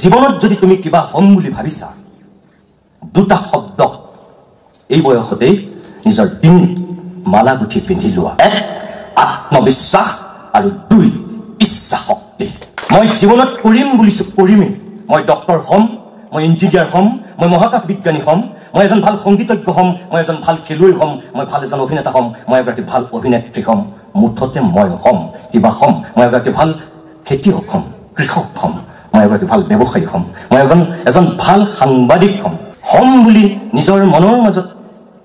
জীৱনত যদি তুমি কিবা হম বুলি ভাবিছা দুটা শব্দ এই বয়সতেই নিজৰ ডিঙিত মালা গুঠি পিন্ধি লোৱা এক আত্মবিশ্বাস আৰু দুই ইচ্ছা শক্তি মই জীৱনত কৰিম বুলিছো কৰিমেই মই ডক্টৰ হম মই ইঞ্জিনিয়াৰ হম মই মহাকাশ বিজ্ঞানী হম মই এজন ভাল সংগীতজ্ঞ হম মই এজন ভাল খেলুৱৈ হম মই ভাল এজন অভিনেতা হম মই এগৰাকী ভাল অভিনেত্ৰী হম মুঠতে মই হম কিবা হম মই এগৰাকী ভাল খেতিয়ক হম কৃষক হম মই এগৰাকী ভাল ব্যৱসায়ী হম মই এজন ভাল সাংবাদিক হম বুলি নিজৰ মনৰ মাজত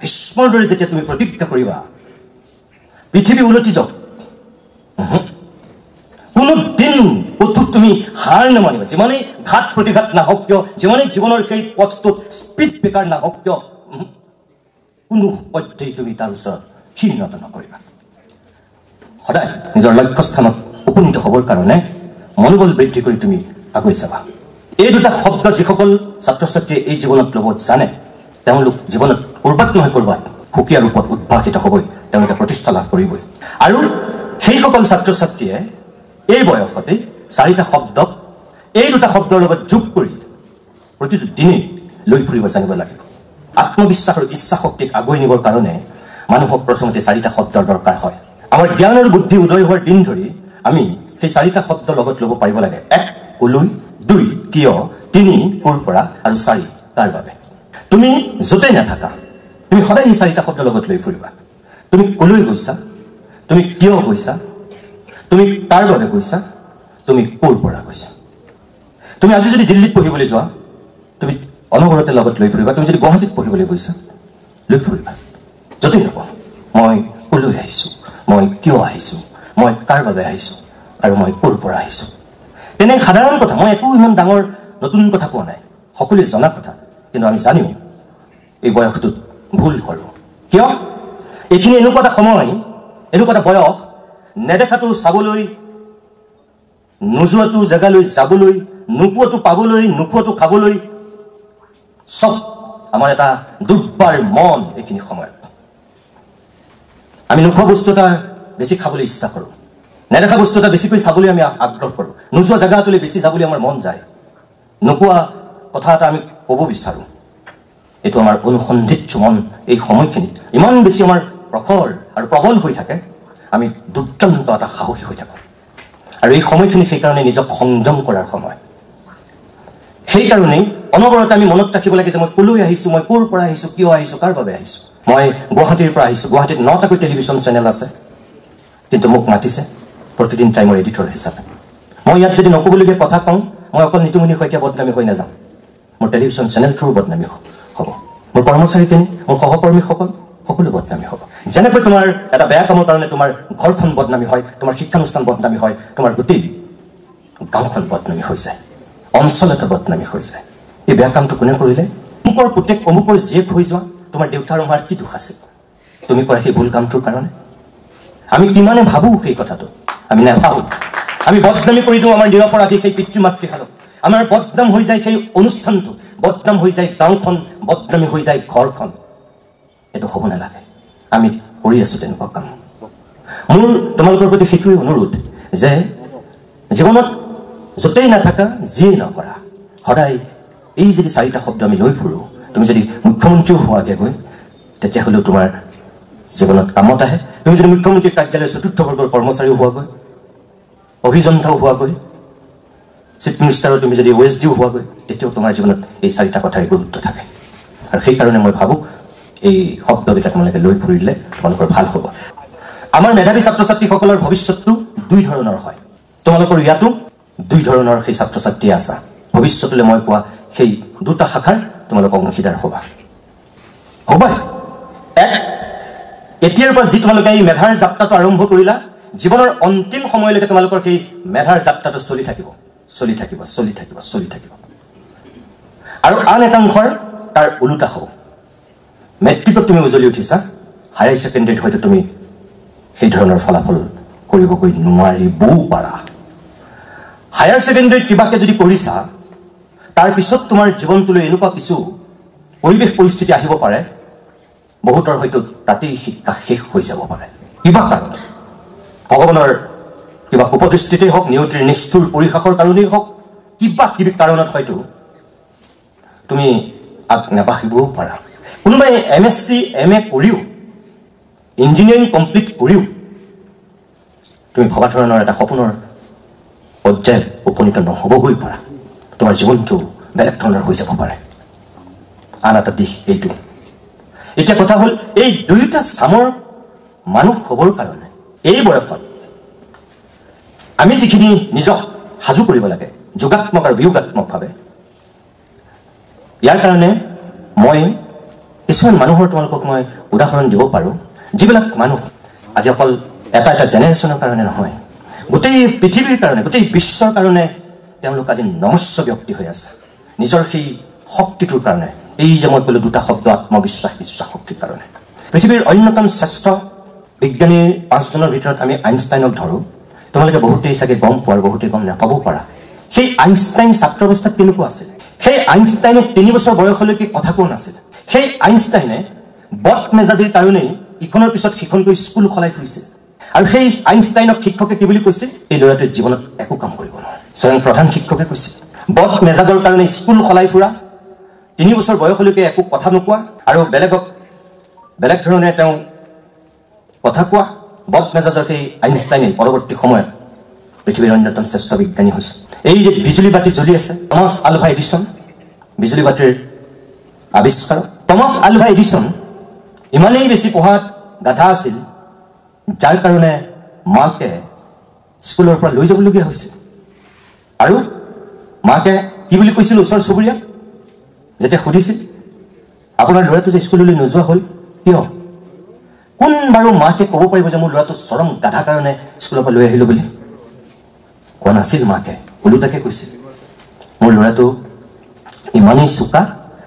ভীষ্মৰ দৰে যেতিয়া তুমি প্ৰতিজ্ঞা কৰিবা পৃথিৱী উলটি যাওক কোনো দিন কতো তুমি হাৰ নামানিবা যিমানেই ঘাত প্ৰতিঘাত নাহক কিয় যিমানেই জীৱনৰ সেই পথটোত স্পীড ব্ৰেকাৰ নাহক কিয় কোনো পথেই তুমি তাৰ ওচৰত ক্ষীণতা নকৰিবা সদায় নিজৰ লক্ষ্যস্থানত উপনীত হ'বৰ কাৰণে মনোবল বৃদ্ধি কৰি তুমি আগুৱাই যাবা এই দুটা শব্দ যিসকল ছাত্ৰ ছাত্ৰীয়ে এই জীৱনত ল'ব জানে তেওঁলোক জীৱনত কৰবাত নহয় কৰবাত সুকীয়া ৰূপত উদ্ভাসিত হ'বই তেওঁলোকে প্ৰতিষ্ঠা লাভ কৰিবই আৰু সেইসকল ছাত্ৰ ছাত্ৰীয়ে এই বয়সতে চাৰিটা শব্দক এই দুটা শব্দৰ লগত যোগ কৰি প্ৰতিটো দিনে লৈ ফুৰিব জানিব লাগিব আত্মবিশ্বাস আৰু ইচ্ছা শক্তিক আগুৱাই নিবৰ কাৰণে মানুহক প্ৰথমতে চাৰিটা শব্দৰ দৰকাৰ হয় আমাৰ জ্ঞান আৰু বুদ্ধি উদয় হোৱাৰ দিন ধৰি আমি সেই চাৰিটা শব্দ লগত ল'ব পাৰিব লাগে এক কলৈ দুই কিয় তিনি ক'ৰ পৰা আৰু চাৰি তাৰ বাবে তুমি য'তেই নাথাকা তুমি সদায় এই চাৰিটা শব্দ লগত লৈ ফুৰিবা তুমি কলৈ গৈছা তুমি কিয় গৈছা তুমি তাৰ বাবে গৈছা তুমি ক'ৰ পৰা গৈছা তুমি আজি যদি দিল্লীত পঢ়িবলৈ যোৱা তুমি অনবৰতে লগত লৈ ফুৰিবা তুমি যদি গুৱাহাটীত পঢ়িবলৈ গৈছা লৈ ফুৰিবা য'তেই নকওঁ মই কলৈ আহিছোঁ মই কিয় আহিছোঁ মই কাৰ বাবে আহিছোঁ আৰু মই ক'ৰ পৰা আহিছোঁ তেনে সাধাৰণ কথা মই একো ইমান ডাঙৰ নতুন কথা কোৱা নাই সকলোৱে জনা কথা কিন্তু আমি জানিও এই বয়সটোত ভুল কৰোঁ কিয় এইখিনি এনেকুৱা এটা সময় এনেকুৱা এটা বয়স নেদেখাটো চাবলৈ নোযোৱাটো জেগালৈ যাবলৈ নোপোৱাটো পাবলৈ নোখোৱাটো খাবলৈ চব আমাৰ এটা দুৰ্বাৰ মন এইখিনি সময়ত আমি নোখোৱা বস্তু এটা বেছি খাবলৈ ইচ্ছা কৰোঁ নেদেখা বস্তু এটা বেছিকৈ চাবলৈ আমি আগ্ৰহ কৰোঁ নোযোৱা জেগাটোলৈ বেছি যাবলৈ আমাৰ মন যায় নোপোৱা কথা এটা আমি ক'ব বিচাৰোঁ এইটো আমাৰ অনুসন্ধিত মন এই সময়খিনিত ইমান বেছি আমাৰ প্ৰখৰ আৰু প্ৰবল হৈ থাকে আমি দুৰ্দান্ত এটা সাহসী হৈ থাকোঁ আৰু এই সময়খিনি সেইকাৰণে নিজক সংযম কৰাৰ সময় সেইকাৰণেই অনবৰতে আমি মনত ৰাখিব লাগে যে মই ক'লৈ আহিছোঁ মই ক'ৰ পৰা আহিছোঁ কিয় আহিছোঁ কাৰ বাবে আহিছোঁ মই গুৱাহাটীৰ পৰা আহিছোঁ গুৱাহাটীত 9টাকৈ টেলিভিশ্যন চেনেল আছে কিন্তু মোক মাতিছে প্ৰতিদিন টাইমৰ এডিটৰ হিচাপে মই ইয়াত যদি নক'বলগীয়া কথা কওঁ মই অকল নিতুমণি শইকীয়া বদনামী হৈ নাযাওঁ মোৰ টেলিভিশ্যন চেনেলটোৰ বদনামী হ'ব মোৰ কৰ্মচাৰীখিনি মোৰ সহকৰ্মীসকল সকলো বদনামী হ'ব যেনেকৈ তোমাৰ এটা বেয়া কামৰ কাৰণে তোমাৰ ঘৰখন বদনামী হয় তোমাৰ শিক্ষানুষ্ঠান বদনামী হয় তোমাৰ গোটেই গাঁওখন বদনামী হৈ যায় অঞ্চল এটা বদনামী হৈ যায় এই বেয়া কামটো কোনে কৰিলে অমুকৰ পুতেক অমুকৰ জীয়েক হৈ যোৱা তোমাৰ দেউতাৰ মাৰ কি দোষ আছে তুমি কৰা সেই ভুল কামটোৰ কাৰণে আমি কিমানে ভাবোঁ সেই কথাটো আমি নাভাবোঁ আমি বদনামী কৰি দিওঁ আমাৰ নিৰপৰাধী সেই পিতৃ মাতৃহালক আমাৰ বদনাম হৈ যায় সেই অনুষ্ঠানটো বদনাম হৈ যায় গাঁওখন বদনামী হৈ যায় ঘৰখন এইটো হ'ব নালাগে আমি কৰি আছোঁ তেনেকুৱা কাম মোৰ তোমালোকৰ প্ৰতি সেইটোৱে অনুৰোধ যে জীৱনত য'তেই নাথাকা যিয়েই নকৰা সদায় এই যদি চাৰিটা শব্দ আমি লৈ ফুৰোঁ তুমি যদি মুখ্যমন্ত্ৰীও হোৱাগৈ গৈ তেতিয়াহ'লেও তোমাৰ জীৱনত কামত আহে তুমি যদি মুখ্যমন্ত্ৰী কাৰ্যালয়ৰ চতুৰ্থ বৰ্গৰ কৰ্মচাৰীও হোৱাগৈ অভিযন্তাও হোৱাগৈ চিফ মিনিষ্টাৰো তুমি যদি OSDও হোৱাগৈ তেতিয়াও তোমাৰ জীৱনত এই চাৰিটা কথাৰে গুৰুত্ব থাকে আৰু সেইকাৰণে মই ভাবোঁ এই শব্দকেইটা তোমালোকে লৈ ফুৰিলে তোমালোকৰ ভাল হ'ব আমাৰ মেধাৱী ছাত্ৰ ছাত্ৰীসকলৰ ভৱিষ্যতটো দুই ধৰণৰ হয় তোমালোকৰ ইয়াতো দুই ধৰণৰ সেই ছাত্ৰ ছাত্ৰী আছা ভৱিষ্যতলৈ মই কোৱা সেই দুটা শাখাৰ তোমালোক অংশীদাৰ হ'বা এতিয়াৰ পৰা যি তোমালোকে এই মেধাৰ যাত্ৰাটো আৰম্ভ কৰিলা জীৱনৰ অন্তিম সময়লৈকে তোমালোকৰ সেই মেধাৰ যাত্ৰাটো চলি থাকিব আৰু আন একাংশৰ তাৰ ওলোটা হ'ব মেট্ৰিকত তুমি উজলি উঠিছা হায়াৰ ছেকেণ্ডেৰীত হয়তো তুমি সেই ধৰণৰ ফলাফল কৰিবগৈ নোৱাৰিবও পাৰা হায়াৰ ছেকেণ্ডেৰীত কিবাকে যদি কৰিছা তাৰ পিছত তোমাৰ জীৱনটোলৈ এনেকুৱা কিছু পৰিৱেশ পৰিস্থিতি আহিব পাৰে বহুতৰ হয়তো তাতেই শিক্ষা শেষ হৈ যাব পাৰে কিবা কাৰণত ভগৱানৰ কিবা উপদৃষ্টিতেই হওক নিয়তিৰ নিষ্ঠুৰ পৰিহাসৰ কাৰণেই হওক কিবা কিবি কাৰণত হয়তো তুমি আগ নাবাঢ়িবও পাৰা কোনোবাই MSc MA কৰিও ইঞ্জিনিয়াৰিং কমপ্লিট কৰিও তুমি ভবা ধৰণৰ এটা সপোনৰ পৰ্যায়ত উপনীত নহ'বগৈ পাৰা তোমাৰ জীৱনটো বেলেগ ধৰণৰ হৈ যাব পাৰে আন এটা দিশ এইটো এতিয়া কথা হ'ল এই দুয়োটা চামৰ মানুহ হ'বৰ কাৰণে এই বয়সত আমি যিখিনি নিজক সাজু কৰিব লাগে যোগাত্মক আৰু বিয়োগাত্মকভাৱে ইয়াৰ কাৰণে মই কিছুমান মানুহৰ তোমালোকক মই উদাহৰণ দিব পাৰোঁ যিবিলাক মানুহ আজি অকল এটা জেনেৰেশ্যনৰ কাৰণে নহয় গোটেই পৃথিৱীৰ কাৰণে গোটেই বিশ্বৰ কাৰণে তেওঁলোক আজি নমস্য ব্যক্তি হৈ আছে নিজৰ সেই শক্তিটোৰ কাৰণে এই যে মই ক'লো দুটা শব্দ আত্মবিশ্বাস ইচ্ছা শক্তিৰ কাৰণে পৃথিৱীৰ অন্যতম শ্ৰেষ্ঠ বিজ্ঞানীৰ 5 জনৰ ভিতৰত আমি আইনষ্টাইনক ধৰোঁ তোমালোকে বহুতেই চাগে গম পোৱাৰ বহুতেই গম নাপাবও পাৰা সেই আইনষ্টাইন ছাত্ৰ অৱস্থাত কেনেকুৱা আছিল সেই আইনষ্টাইনে 3 বছৰ বয়সলৈকে কথা কোৱা নাছিল সেই আইনষ্টাইনে বট মেজাজিৰ কাৰণেই ইখনৰ পিছত সিখনকৈ স্কুল খলাই ফুৰিছিল আৰু সেই আইনষ্টাইনক শিক্ষকে কি বুলি কৈছিল এই ল'ৰাটোৰ জীৱনত একো কাম কৰিব নোৱাৰে স্বয়ং প্ৰধান শিক্ষকে কৈছিল বট মেজাজৰ কাৰণে স্কুল খলাই ফুৰা 3 বছৰ বয়সলৈকে একো কথা নোকোৱা আৰু বেলেগ ধৰণে তেওঁ কথা কোৱা বট মেজাজৰ সেই আইনষ্টাইনে পৰৱৰ্তী সময়ত পৃথিৱীৰ অন্যতম শ্ৰেষ্ঠ বিজ্ঞানী হৈছে এই যে বিজুলী বাতি জ্বলি আছে টমাছ আলভা এডিসন বিজুলী বাতিৰ আৱিষ্কাৰক টমাছ আলভা এডিসন ইমানেই বেছি পঢ়াত গাধা আছিল যাৰ কাৰণে মাকে স্কুলৰ পৰা লৈ যাবলগীয়া হৈছিল আৰু মাকে কি বুলি কৈছিল ওচৰ চুবুৰীয়া যেতিয়া সুধিছিল আপোনাৰ ল'ৰাটো যে স্কুললৈ নোযোৱা হ'ল কিয় কোন বাৰু মাকে ক'ব পাৰিব যে মোৰ ল'ৰাটো চৰম গাধা কাৰণে স্কুলৰ পৰা লৈ আহিলোঁ বুলি কোৱা নাছিল মাকে ওলোটাকে কৈছিল মোৰ ল'ৰাটো ইমানেই চোকা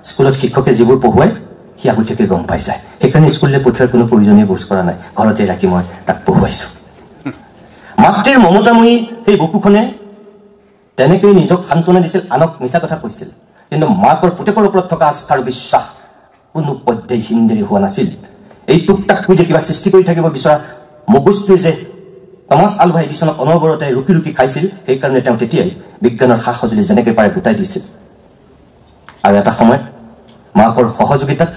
স্কুলত শিক্ষকে যিবোৰ পঢ়ুৱাই সি আগতীয়াকৈ গম পাই যায় সেইকাৰণে স্কুললৈ পঠোৱাৰ কোনো প্ৰয়োজনীয় বোজ কৰা নাই ঘৰতে ৰাখি মই তাক পঢ়ুৱাইছোঁ মাতৃৰ মমতাময়ী সেই বুকুখনে তেনেকৈ নিজক সান্তনা দিছিল আনক মিছা কথা কৈছিল কিন্তু মাকৰ পুতেকৰ ওপৰত থকা আস্থা আৰু বিশ্বাস কোনো পৰ্যায় হিন্দেৰি হোৱা নাছিল এই টুকটাকৈ যে কিবা সৃষ্টি কৰি থাকিব বিচৰা মগজটোৱে যে টমাছ আলভা এডিসনক অনবৰতে ৰুকি ৰুকি খাইছিল সেইকাৰণে তেওঁ তেতিয়াই বিজ্ঞানৰ সা সঁজুলি যেনেকৈ পাৰে গোটাই দিছিল আৰু এটা সময়ত মাকৰ সহযোগিতাত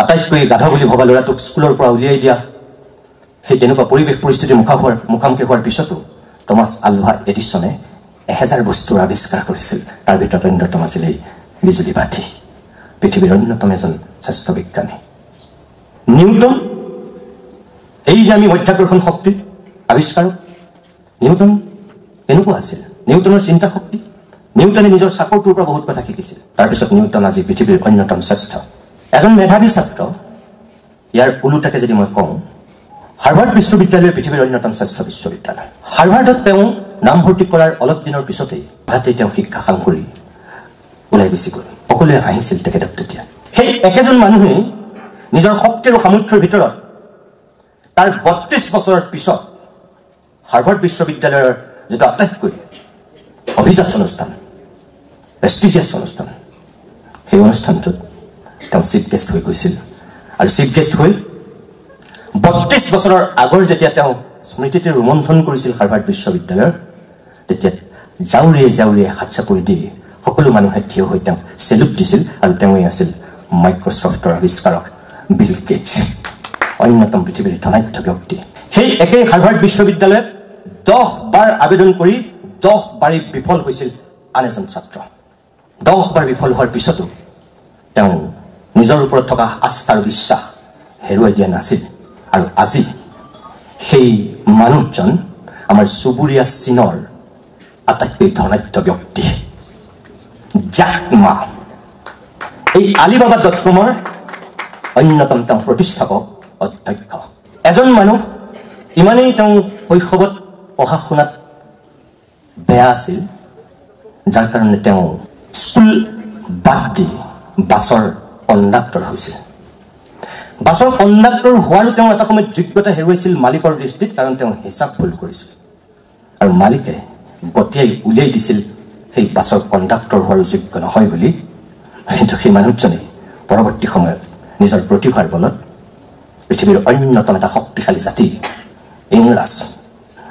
আটাইতকৈ গাধা বুলি ভবা ল'ৰাটোক স্কুলৰ পৰা উলিয়াই দিয়া সেই তেনেকুৱা পৰিৱেশ পৰিস্থিতিৰ মুখামুখি হোৱাৰ পিছতো টমাছ আলভা এডিসনে 1000 বস্তুৰ আৱিষ্কাৰ কৰিছিল তাৰ ভিতৰত অন্যতম আছিল এই বিজুলী বাতি পৃথিৱীৰ অন্যতম এজন শ্ৰেষ্ঠ বিজ্ঞানী নিউটন এই যে আমি মধ্যাকৰ্ষণ শক্তি আৱিষ্কাৰক নিউটন কেনেকুৱা আছিল নিউটনৰ চিন্তা শক্তি নিউটনে নিজৰ চাকৰটোৰ পৰা বহুত কথা শিকিছিল তাৰপিছত নিউটন আজি পৃথিৱীৰ অন্যতম শ্ৰেষ্ঠ এজন মেধাৱী ছাত্ৰ ইয়াৰ ওলোটাকে যদি মই কওঁ হাৰ্ভাৰ্ড বিশ্ববিদ্যালয় পৃথিৱীৰ অন্যতম শ্ৰেষ্ঠ বিশ্ববিদ্যালয় হাৰ্ভাৰ্ডত তেওঁ নামভৰ্তি কৰাৰ অলপ দিনৰ পিছতেই তাতেই তেওঁ শিক্ষা সাং কৰি ওলাই গুচি গ'ল সকলোৱে আহিছিল তেখেতক তেতিয়া সেই একেজন মানুহে নিজৰ শক্তি আৰু সামৰ্থ্যৰ ভিতৰত তাৰ 32 বছৰৰ পিছত হাৰ্ভাৰ্ড বিশ্ববিদ্যালয়ৰ যেটা আটাইতকৈ অভিজাত অনুষ্ঠান প্ৰেষ্টিজিয়াছ অনুষ্ঠান সেই অনুষ্ঠানটোত তেওঁ চিফ গেষ্ট হৈ গৈছিল আৰু চিফ গেষ্ট হৈ 32 বছৰৰ আগৰ যেতিয়া তেওঁ স্মৃতিতে ৰোমন্থন কৰিছিল হাৰ্ভাৰ্ড বিশ্ববিদ্যালয়ৰ তেতিয়া জাউৰিয়ে হাত চাপৰি দি সকলো মানুহে থিয় হৈ তেওঁ সেলুট দিছিল আৰু তেওঁই আছিল মাইক্ৰসফ্টৰ আৱিষ্কাৰক বিল গেটছ অন্যতম পৃথিৱীৰ ধনাঢ্য ব্যক্তি সেই একে হাৰ্ভাৰ্ড বিশ্ববিদ্যালয়ত 10 বাৰ আবেদন কৰি 10 বাৰেই বিফল হৈছিল আন এজন ছাত্ৰ 10 বাৰ বিফল হোৱাৰ পিছতো তেওঁ নিজৰ ওপৰত থকা আস্থা আৰু বিশ্বাস হেৰুৱাই দিয়া নাছিল আৰু আজি সেই মানুহজন আমাৰ চুবুৰীয়া চীনৰ আটাইতকৈ ধনাঢ্য ব্যক্তি জ্যাক মা এই alibaba.com-ৰ অন্যতম তেওঁ প্ৰতিষ্ঠাপক অধ্যক্ষ এজন মানুহ ইমানেই তেওঁ শৈশৱত পঢ়া শুনাত বেয়া আছিল যাৰ কাৰণে তেওঁ স্কুল বাদ দি বাছৰ কণ্ডাক্টৰ হৈছিল বাছৰ কণ্ডাক্টৰ হোৱাৰো তেওঁ এটা সময়ত যোগ্যতা হেৰুৱাইছিল মালিকৰ দৃষ্টিত কাৰণ তেওঁ হিচাপ ভুল কৰিছিল আৰু মালিকে গতিয়াই উলিয়াই দিছিল সেই বাছৰ কণ্ডাক্টৰ হোৱাৰ যোগ্য নহয় বুলি কিন্তু সেই মানুহজনে পৰৱৰ্তী সময়ত নিজৰ প্ৰতিভাৰ বলত পৃথিৱীৰ অন্যতম এটা শক্তিশালী জাতি ইংৰাজ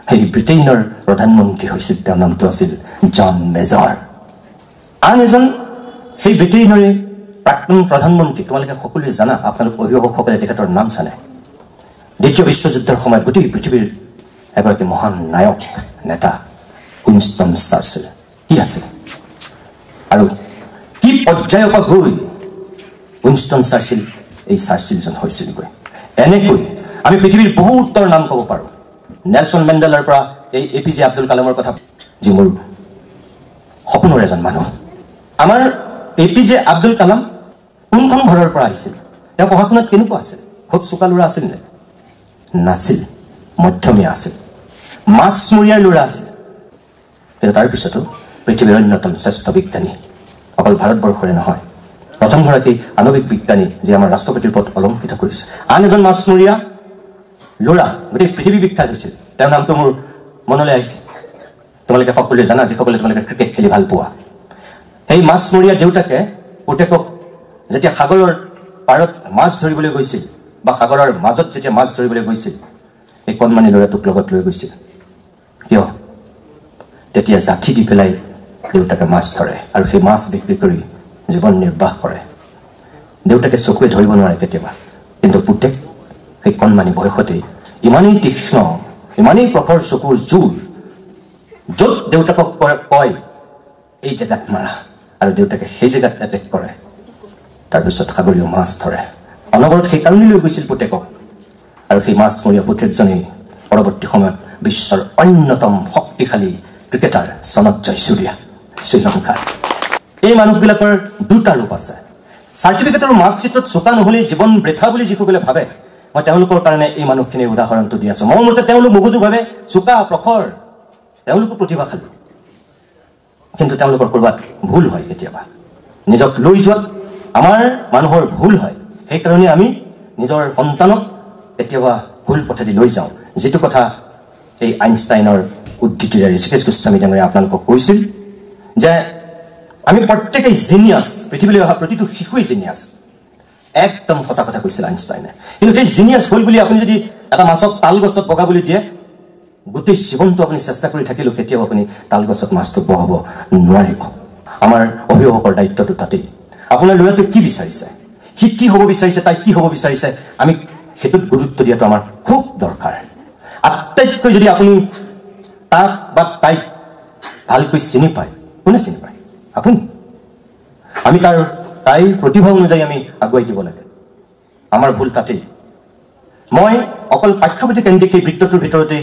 সেই ব্ৰিটেইনৰ প্ৰধানমন্ত্ৰী হৈছিল তেওঁৰ নামটো আছিল জন মেজৰ। আন এজন সেই ব্ৰিটেইনৰে প্ৰাক্তন প্ৰধানমন্ত্ৰী, তোমালোকে সকলোৱে জানা, আপোনালোক অভিভাৱকসকলে তেখেতৰ নাম জানে। দ্বিতীয় বিশ্বযুদ্ধৰ সময়ত গোটেই পৃথিৱীৰ এগৰাকী মহান নায়ক নেতা উইনষ্টন চাৰ্চিল কি আছিল আৰু কি পৰ্যায়ৰ পৰা গৈ উইনষ্টন চাৰ্চিল এই চাৰ্চিলজন হৈছিলগৈ। এনেকৈ আমি পৃথিৱীৰ বহুতৰ নাম ক'ব পাৰোঁ। নেলছন মেণ্ডেলাৰ পৰা এই APJ আব্দুল কালামৰ কথা, যি মোৰ সপোনৰ এজন মানুহ। আমাৰ APJ আব্দুল কালাম কোনখন ঘৰৰ পৰা আহিছিল? তেওঁ পঢ়া শুনাত কেনেকুৱা আছিল? খুব চোকা ল'ৰা আছিল নে? নাছিল, মধ্যমীয়া আছিল, মাছমৰীয়াৰ ল'ৰা আছিল। কিন্তু তাৰ পিছতো পৃথিৱীৰ অন্যতম শ্ৰেষ্ঠ বিজ্ঞানী, অকল ভাৰতবৰ্ষৰে নহয়, প্ৰথমগৰাকী আণৱিক বিজ্ঞানী, যি আমাৰ ৰাষ্ট্ৰপতিৰ পদ অলংকৃত কৰিছে। আন এজন মাছমৰীয়া ল'ৰা গোটেই পৃথিৱী বিখ্যাত হৈছিল, তেওঁৰ নামটো মোৰ মনলৈ আহিছে। তোমালোকে সকলোৱে জানা, যিসকলে তোমালোকে ক্ৰিকেট খেলি ভাল পোৱা। সেই মাছমৰীয়া দেউতাকে পুতেকক যেতিয়া সাগৰৰ পাৰত মাছ ধৰিবলৈ গৈছিল, বা সাগৰৰ মাজত যেতিয়া মাছ ধৰিবলৈ গৈছিল, এই কণমানি ল'ৰাটোক লগত লৈ গৈছিল। কিয়? তেতিয়া জাঠি দি পেলাই দেউতাকে মাছ ধৰে আৰু সেই মাছ বিক্ৰী কৰি জীৱন নিৰ্বাহ কৰে। দেউতাকে চকুৱে ধৰিব নোৱাৰে কেতিয়াবা, কিন্তু পুতেক সেই কণমানি বয়সতেই ইমানেই তীক্ষ্ণ, ইমানেই প্ৰখৰ চকুৰ জোৰ, য'ত দেউতাকক কয় এই জেগাত মাৰা, আৰু দেউতাকে সেই জেগাত এটেক কৰে। তাৰপিছত সাগৰীয় মাছ ধৰে। অনবৰত সেইকাৰণে লৈ গৈছিল পুতেকক। আৰু সেই মাছমৰীয়া পুতেকজনেই পৰৱৰ্তী সময়ত বিশ্বৰ অন্যতম শক্তিশালী ক্ৰিকেটাৰ সনত জয়সূৰ্যা, শ্ৰীলংকাৰ। এই মানুহবিলাকৰ দুটা ৰূপ আছে। চাৰ্টিফিকেটৰ মাৰ্কশ্বিটত চোকা নহ'লেই জীৱন বৃথা বুলি যিসকলে ভাবে, মই তেওঁলোকৰ কাৰণে এই মানুহখিনিৰ উদাহৰণটো দি আছোঁ। মোৰ মতে তেওঁলোক মগজুভাৱে চোকা, প্ৰখৰ, তেওঁলোকো প্ৰতিভাশালী, কিন্তু তেওঁলোকৰ ক'ৰবাত ভুল হয়। কেতিয়াবা নিজক লৈ যোৱাত আমাৰ মানুহৰ ভুল হয়। সেইকাৰণে আমি নিজৰ সন্তানক কেতিয়াবা ভুল পথেদি লৈ যাওঁ। যিটো কথা এই আইনষ্টাইনৰ উদ্ধৃতিৰে ঋষিকেশ গোস্বামী ডাঙৰীয়াই আপোনালোকক কৈছিল যে আমি প্ৰত্যেকেই জিনিয়াছ, পৃথিৱীলৈ অহা প্ৰতিটো শিশুৱেই জিনিয়াছ। একদম সঁচা কথা কৈছিল আইনষ্টাইনে। কিন্তু সেই জিনিয়াছ হ'ল বুলি আপুনি যদি এটা মাছক তাল গছত বগাবলৈ দিয়ে, গোটেই জীৱনটো আপুনি চেষ্টা কৰি থাকিলেও কেতিয়াও আপুনি তাল গছত মাছটো বহাব নোৱাৰিব। আমাৰ অভিভাৱকৰ দায়িত্বটো তাতেই। আপোনাৰ ল'ৰাটোৱে কি বিচাৰিছে, সি কি হ'ব বিচাৰিছে, তাই কি হ'ব বিচাৰিছে, আমি সেইটোত গুৰুত্ব দিয়াটো আমাৰ খুব দৰকাৰ। আটাইতকৈ যদি আপুনি তাক বা তাইক ভালকৈ চিনি পায়, কোনে চিনি পায়? আপুনি। আমি তাইৰ প্ৰতিভা অনুযায়ী আমি আগুৱাই দিব লাগে। আমাৰ ভুল তাতেই। মই অকল পাঠ্যপুথি কেন্দ্ৰিক সেই বৃত্তটোৰ ভিতৰতেই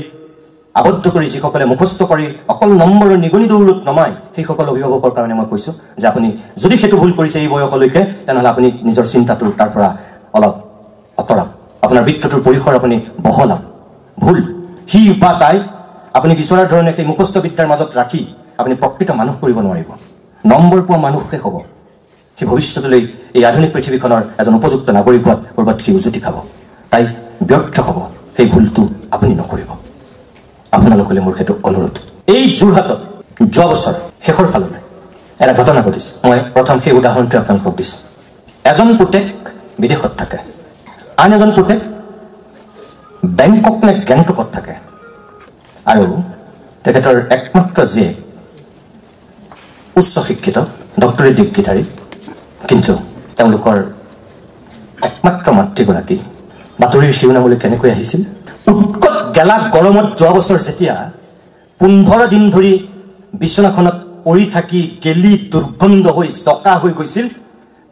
আবদ্ধ কৰি যিসকলে মুখস্থ কৰি অকল নম্বৰৰ নিগনি দৌৰত নমায়, সেইসকল অভিভাৱকৰ কাৰণে মই কৈছোঁ যে আপুনি যদি সেইটো ভুল কৰিছে এই বয়সলৈকে, তেনেহ'লে আপুনি নিজৰ চিন্তাটো তাৰ পৰা অলপ আঁতৰাওক, আপোনাৰ বৃত্তটোৰ পৰিসৰ আপুনি বহলাওক। ভুল সি বা তাই আপুনি বিচৰাৰ ধৰণে সেই মুখস্থ বিদ্যাৰ মাজত ৰাখি আপুনি প্ৰকৃত মানুহ কৰিব নোৱাৰিব। নম্বৰ পোৱা মানুহহে হ'ব। সি ভৱিষ্যতলৈ এই আধুনিক পৃথিৱীখনৰ এজন উপযুক্ত নাগৰিক হোৱাত ক'ৰবাত সি উজুতি খাব, তাই ব্যৰ্থ হ'ব। সেই ভুলটো আপুনি নকৰিব। আপোনালোকলৈ মোৰ সেইটো অনুৰোধ। এই যোৰহাটত যোৱা বছৰ শেষৰ ফাললৈ এটা ঘটনা ঘটিছে। মই প্ৰথম সেই উদাহৰণটো আপোনালোকক দিছোঁ। এজন পুতেক বিদেশত থাকে, আন এজন পুতেক বেংকক নে গেংটকত থাকে, আৰু তেখেতৰ একমাত্ৰ জীয়েক উচ্চ শিক্ষিত, ডক্টৰেট ডিগ্ৰীধাৰী, কিন্তু তেওঁলোকৰ একমাত্ৰ মাতৃগৰাকী বাতৰিৰ শিৰোনামলৈ কেনেকৈ আহিছিল? উৎকট গেলা গৰমত যোৱা বছৰ যেতিয়া 15 দিন ধৰি বিচনাখনত পৰি থাকি গেলি দুৰ্গন্ধ হৈ জকা হৈ গৈছিল,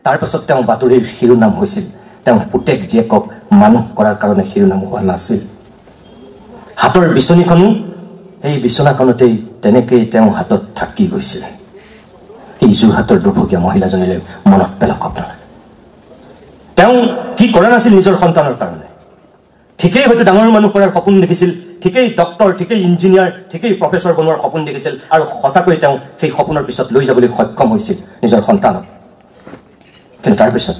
তাৰপাছত তেওঁ বাতৰিৰ শিৰোনাম হৈছিল। তেওঁ পুতেক জীয়েকক মানুহ কৰাৰ কাৰণে শিৰোনাম হোৱা নাছিল। হাতৰ বিচনীখনো সেই বিচনাখনতেই তেনেকেই তেওঁ হাতত থাকি গৈছিল। এই যোৰহাটৰ দুৰ্ভগীয়া মহিলাজনীলৈ মনত পেলাওক আপোনালোকে। তেওঁ কি কৰা নাছিল নিজৰ সন্তানৰ কাৰণে? ঠিকেই হয়তো ডাঙৰ মানুহ কৰাৰ সপোন দেখিছিল, ঠিকেই ডক্টৰ, ঠিকেই ইঞ্জিনিয়াৰ, ঠিকেই প্ৰফেচৰ বনোৱাৰ সপোন দেখিছিল, আৰু সঁচাকৈ তেওঁ সেই সপোনৰ পিছত লৈ যাবলৈ সক্ষম হৈছিল নিজৰ সন্তানক। কিন্তু তাৰপিছত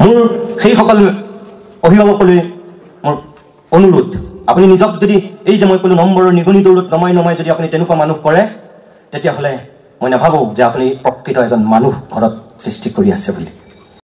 মোৰ সেইসকল অভিভাৱকলৈ মোৰ অনুৰোধ, আপুনি নিজক যদি এই যে মই ক'লো নম্বৰৰ নিগনি দৌৰত নমাই নমাই যদি আপুনি তেনেকুৱা মানুহ কৰে, তেতিয়াহ'লে মই নাভাবোঁ যে আপুনি প্ৰকৃত এজন মানুহ ঘৰত সৃষ্টি কৰি আছে বুলি।